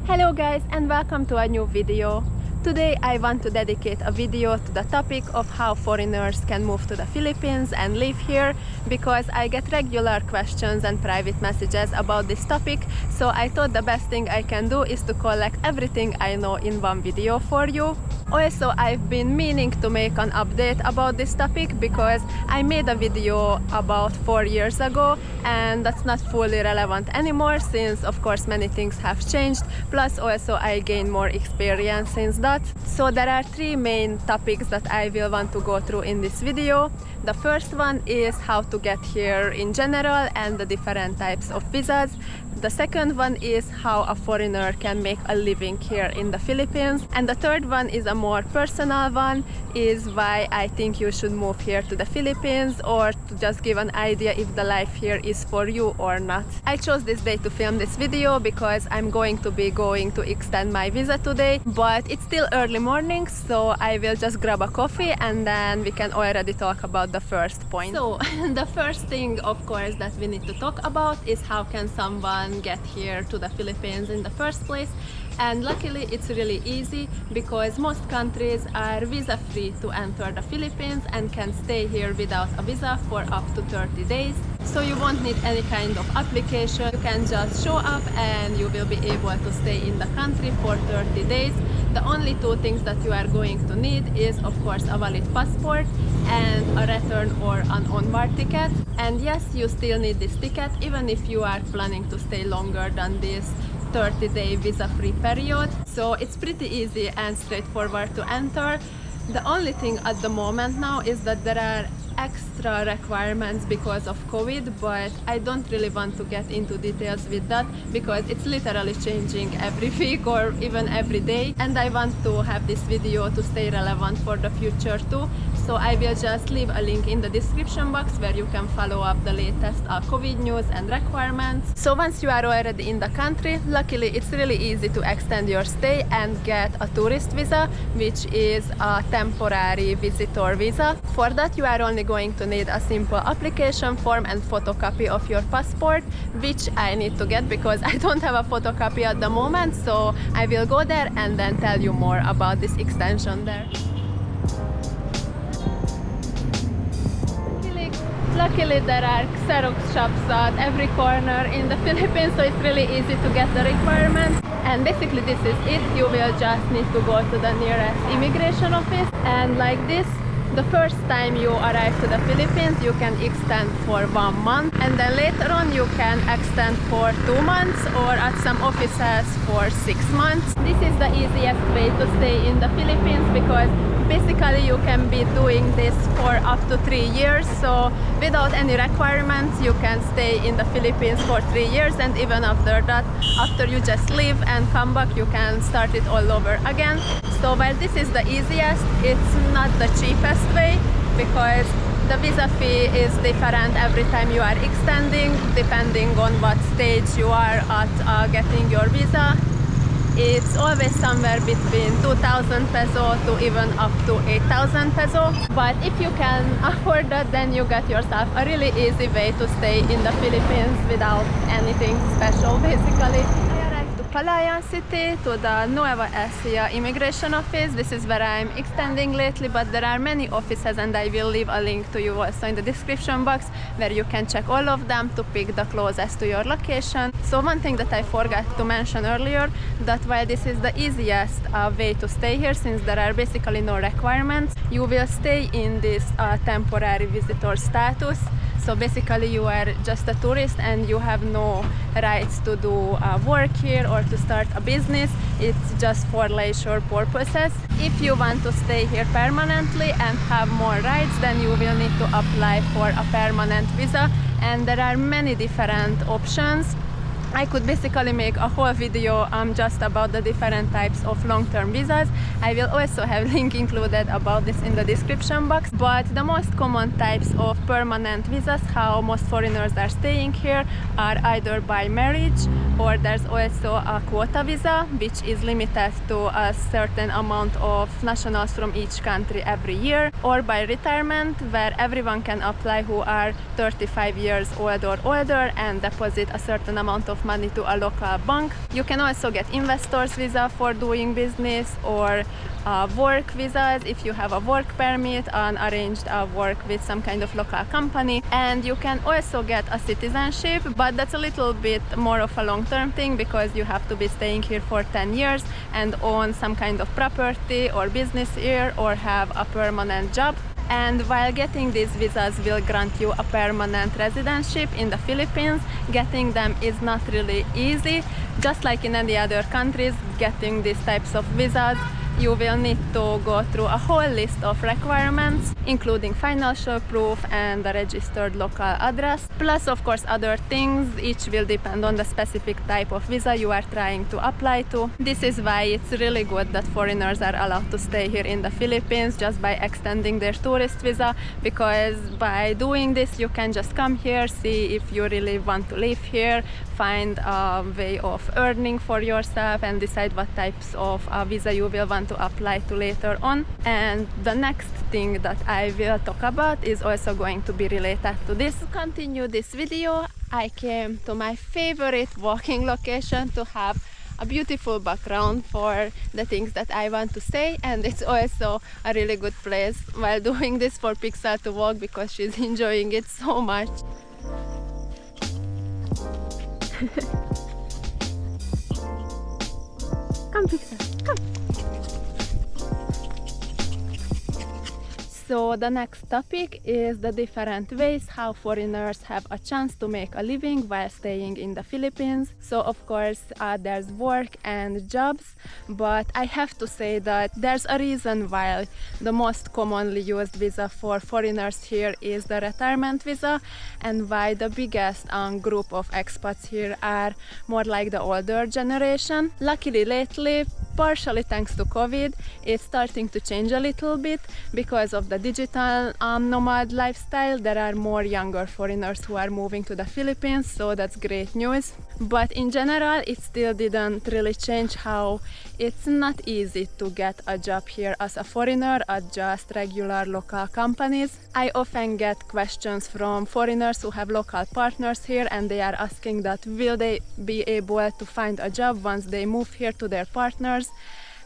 Hello guys, and welcome to a new video. Today I want to dedicate a video to the topic of how foreigners can move to the Philippines and live here, because I get regular questions and private messages about this topic, so I thought the best thing I can do is to collect everything I know in one video for you. Also, I've been meaning to make an update about this topic because I made a video about 4 years ago and that's not fully relevant anymore since of course many things have changed, plus also I gained more experience since that. So there are three main topics that I will want to go through in this video. The first one is how to get here in general and the different types of visas. The second one is how a foreigner can make a living here in the Philippines. And the third one is a more personal one, is why I think you should move here to the Philippines, or to just give an idea if the life here is for you or not. I chose this day to film this video because I'm going to extend my visa today, but it's still early morning, so I will just grab a coffee and then we can already talk about the first point. So the first thing of course that we need to talk about is how can someone get here to the Philippines in the first place. And luckily it's really easy because most countries are visa free to enter the Philippines and can stay here without a visa for up to 30 days. So you won't need any kind of application. You can just show up and you will be able to stay in the country for 30 days. The only two things that you are going to need is of course a valid passport and a return or an onward ticket. And yes, you still need this ticket even if you are planning to stay longer than this 30-day visa-free period. So it's pretty easy and straightforward to enter. The only thing at the moment now is that there are extra requirements because of COVID, but I don't really want to get into details with that because it's literally changing every week or even every day, and I want to have this video to stay relevant for the future too. So I will just leave a link in the description box where you can follow up the latest COVID news and requirements. So once you are already in the country, luckily it's really easy to extend your stay and get a tourist visa, which is a temporary visitor visa. For that you are only going to need a simple application form and photocopy of your passport, which I need to get because I don't have a photocopy at the moment, so I will go there and then tell you more about this extension there. Luckily there are Xerox shops at every corner in the Philippines, so it's really easy to get the requirements. And basically this is it. You will just need to go to the nearest immigration office, and like this, the first time you arrive to the Philippines you can extend for 1 month, and then later on you can extend for 2 months, or at some offices for 6 months. This is the easiest way to stay in the Philippines because basically you can be doing this for up to 3 years. So without any requirements you can stay in the Philippines for 3 years, and even after that, after you just leave and come back, you can start it all over again. So while this is the easiest, it's not the cheapest way because the visa fee is different every time you are extending, depending on what stage you are at getting your visa. It's always somewhere between 2,000 peso to even up to 8,000 peso. But if you can afford that, then you get yourself a really easy way to stay in the Philippines without anything special basically. Palayan City to the Nueva Ecija immigration office. This is where I'm extending lately, but there are many offices and I will leave a link to you also in the description box where you can check all of them to pick the closest to your location. So one thing that I forgot to mention earlier, that while this is the easiest way to stay here since there are basically no requirements, you will stay in this temporary visitor status. So basically you are just a tourist and you have no rights to do work here or to start a business. It's just for leisure purposes. If you want to stay here permanently and have more rights, then you will need to apply for a permanent visa, and there are many different options. I could basically make a whole video just about the different types of long-term visas. I will also have link included about this in the description box. But the most common types of permanent visas, how most foreigners are staying here, are either by marriage, or there's also a quota visa, which is limited to a certain amount of nationals from each country every year, or by retirement, where everyone can apply who are 35 years old or older and deposit a certain amount of money to a local bank. You can also get investor's visa for doing business, or work visas if you have a work permit and arranged work with some kind of local company. And you can also get a citizenship, but that's a little bit more of a long-term thing because you have to be staying here for 10 years and own some kind of property or business here or have a permanent job. And while getting these visas will grant you a permanent residentship in the Philippines, getting them is not really easy. Just like in any other countries, getting these types of visas, you will need to go through a whole list of requirements, including financial proof and a registered local address, plus of course other things. Each will depend on the specific type of visa you are trying to apply to. This is why it's really good that foreigners are allowed to stay here in the Philippines just by extending their tourist visa, because by doing this you can just come here, see if you really want to live here, find a way of earning for yourself and decide what types of visa you will want to apply to later on. And the next thing that I will talk about is also going to be related to this. To continue this video, I came to my favorite walking location to have a beautiful background for the things that I want to say, and it's also a really good place while doing this for Pixel to walk because she's enjoying it so much. Come, Pixel, come! So the next topic is the different ways how foreigners have a chance to make a living while staying in the Philippines. So of course there's work and jobs, but I have to say that there's a reason why the most commonly used visa for foreigners here is the retirement visa, and why the biggest group of expats here are more like the older generation. Luckily lately, partially thanks to COVID, it's starting to change a little bit because of the digital nomad lifestyle. There are more younger foreigners who are moving to the Philippines, so that's great news. But in general, it still didn't really change how it's not easy to get a job here as a foreigner at just regular local companies. I often get questions from foreigners who have local partners here, and they are asking that will they be able to find a job once they move here to their partners.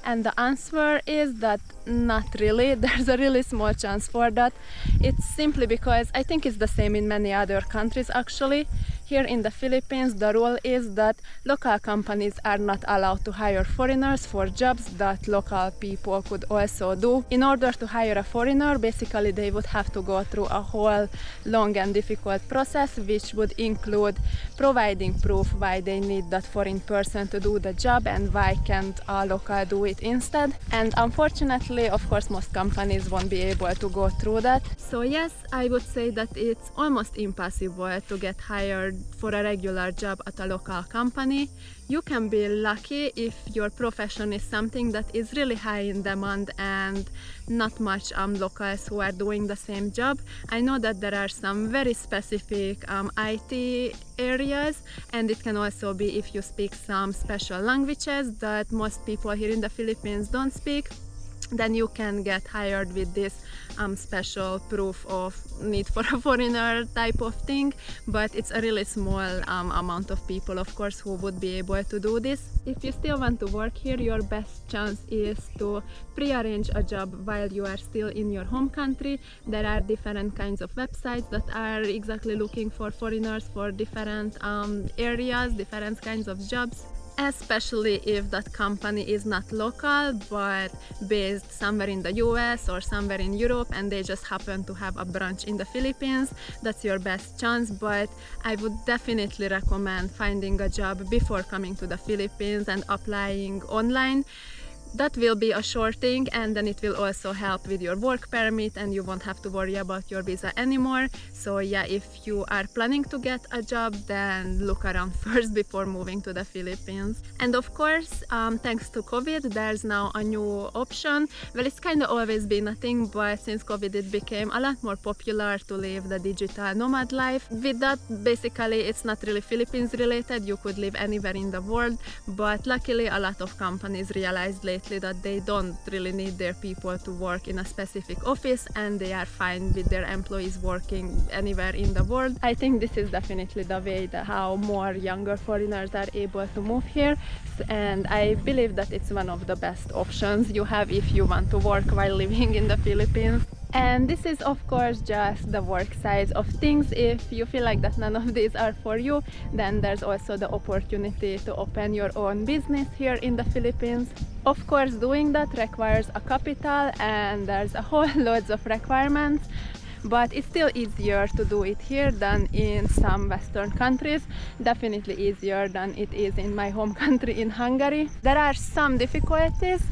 And the answer is that not really. There's a really small chance for that. It's simply because I think it's the same in many other countries actually. Here in the Philippines, the rule is that local companies are not allowed to hire foreigners for jobs that local people could also do. In order to hire a foreigner, basically they would have to go through a whole long and difficult process, which would include providing proof why they need that foreign person to do the job and why can't a local do it instead. And unfortunately, of course, most companies won't be able to go through that. So yes, I would say that it's almost impossible to get hired for a regular job at a local company. You can be lucky if your profession is something that is really high in demand and not much locals who are doing the same job. I know that there are some very specific IT areas, and it can also be if you speak some special languages that most people here in the Philippines don't speak. Then you can get hired with this special proof of need for a foreigner type of thing, but it's a really small amount of people, of course, who would be able to do this. If you still want to work here, your best chance is to pre-arrange a job while you are still in your home country. There are different kinds of websites that are exactly looking for foreigners for different areas, different kinds of jobs. Especially if that company is not local but based somewhere in the US or somewhere in Europe and they just happen to have a branch in the Philippines, that's your best chance. But I would definitely recommend finding a job before coming to the Philippines and applying online. That will be a short thing, and then it will also help with your work permit and you won't have to worry about your visa anymore. So yeah, if you are planning to get a job, then look around first before moving to the Philippines. And of course, thanks to COVID, there's now a new option. Well, it's kind of always been a thing, but since COVID it became a lot more popular to live the digital nomad life. With that, basically it's not really Philippines related, you could live anywhere in the world, but luckily a lot of companies realized later lately that they don't really need their people to work in a specific office and they are fine with their employees working anywhere in the world. I think this is definitely the way that how more younger foreigners are able to move here, and I believe that it's one of the best options you have if you want to work while living in the Philippines. And this is of course just the work side of things. If you feel like that none of these are for you, then there's also the opportunity to open your own business here in the Philippines. Of course, doing that requires a capital and there's a whole loads of requirements, but it's still easier to do it here than in some Western countries. Definitely easier than it is in my home country in Hungary. There are some difficulties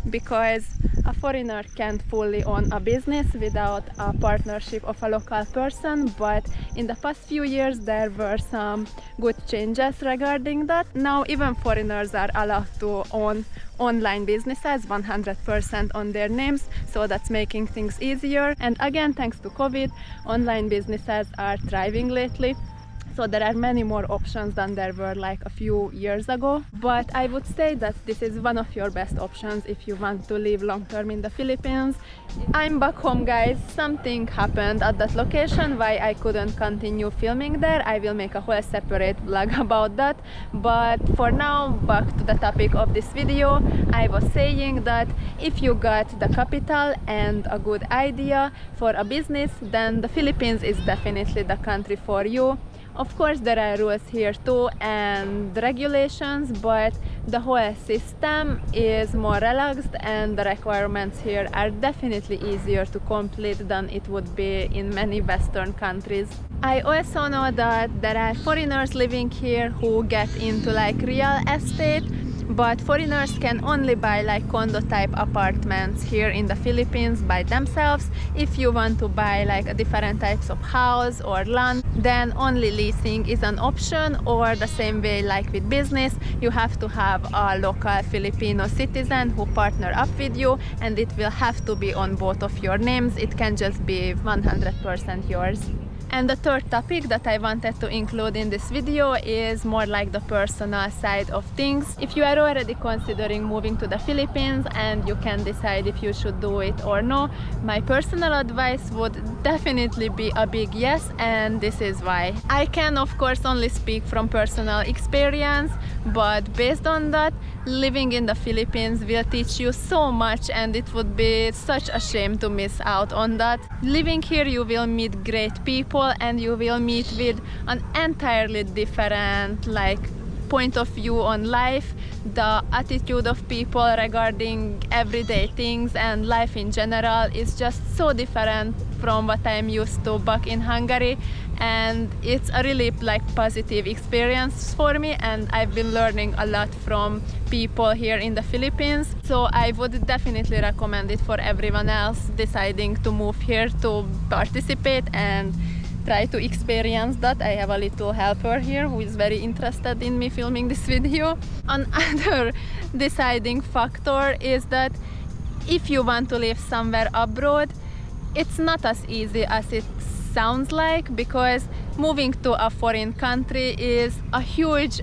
because a foreigner can't fully own a business without a partnership of a local person, but in the past few years there were some good changes regarding that. Now even foreigners are allowed to own online businesses 100% on their names, so that's making things easier. And again, thanks to COVID, online businesses are thriving lately. So there are many more options than there were like a few years ago. But I would say that this is one of your best options if you want to live long term in the Philippines. I'm back home, guys. Something happened at that location why I couldn't continue filming there. I will make a whole separate vlog about that. But for now, back to the topic of this video. I was saying that if you got the capital and a good idea for a business, then the Philippines is definitely the country for you. Of course, there are rules here too and regulations, but the whole system is more relaxed and the requirements here are definitely easier to complete than it would be in many Western countries. I also know that there are foreigners living here who get into like real estate, but foreigners can only buy like condo type apartments here in the Philippines by themselves. If you want to buy like different types of house or land, then only leasing is an option, or the same way like with business, you have to have a local Filipino citizen who partner up with you, and it will have to be on both of your names. It can just be 100% yours. And the third topic that I wanted to include in this video is more like the personal side of things. If you are already considering moving to the Philippines and you can decide if you should do it or no, my personal advice would definitely be a big yes, and this is why. I can of course only speak from personal experience, but based on that, living in the Philippines will teach you so much and it would be such a shame to miss out on that. Living here, you will meet great people and you will meet with an entirely different point of view on life. The attitude of people regarding everyday things and life in general is just so different from what I'm used to back in Hungary, and it's a really positive experience for me, and I've been learning a lot from people here in the Philippines. So I would definitely recommend it for everyone else deciding to move here to participate and try to experience that. I have a little helper here who is very interested in me filming this video. Another deciding factor is that if you want to live somewhere abroad, it's not as easy as it sounds like, because moving to a foreign country is a huge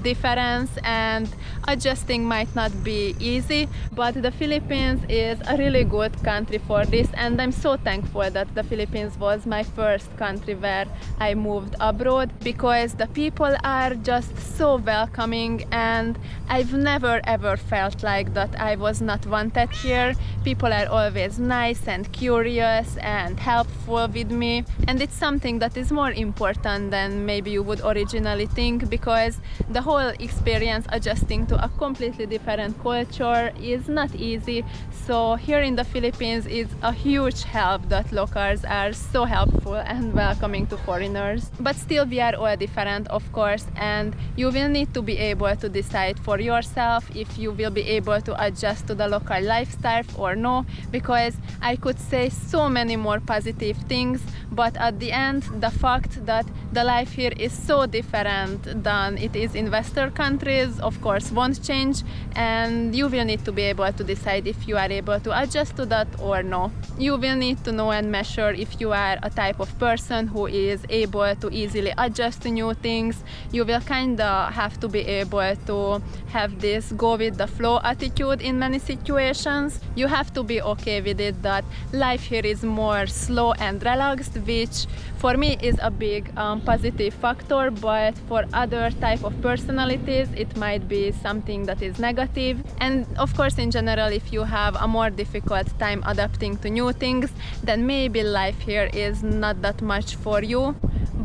difference and adjusting might not be easy, but the Philippines is a really good country for this, and I'm so thankful that the Philippines was my first country where I moved abroad, because the people are just so welcoming and I've never ever felt like that I was not wanted here. People are always nice and curious and helpful with me, and it's something that is more important than maybe you would originally think, because the whole experience adjusting to a completely different culture is not easy. So here in the Philippines is a huge help that locals are so helpful and welcoming to foreigners. But still we are all different, of course, and you will need to be able to decide for yourself if you will be able to adjust to the local lifestyle or no, because I could say so many more positive things, but at the end the fact that the life here is so different than it is in Western countries, of course, won't change, and you will need to be able to decide if you are able to adjust to that or no. You will need to know and measure if you are a type of person who is able to easily adjust to new things. You will kinda have to be able to have this go with the flow attitude in many situations. You have to be okay with it that life here is more slow and relaxed, which for me is a big positive factor, but for other type of personalities it might be something that is negative. And of course, in general, if you have a more difficult time adapting to new things, then maybe life here is not that much for you.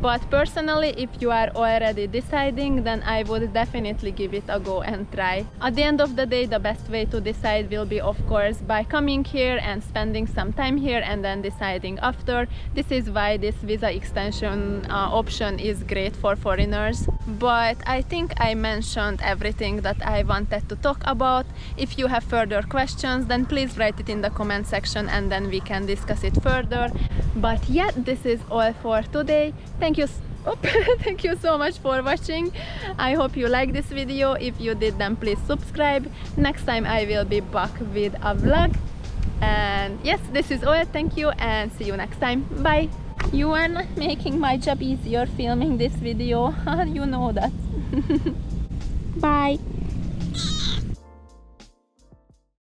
But personally, if you are already deciding, then I would definitely give it a go and try. At the end of the day, the best way to decide will be, of course, by coming here and spending some time here and then deciding after. This is why this visa extension option is great for foreigners. But I think I mentioned everything that I wanted to talk about. If you have further questions, then please write it in the comment section and then we can discuss it further. But yeah, this is all for today. Thank you so much for watching. I hope you like this video. If you did, then please subscribe. Next time I will be back with a vlog. And yes, this is all. Thank you and see you next time. Bye. You are not making my job easier filming this video. You know that. Bye.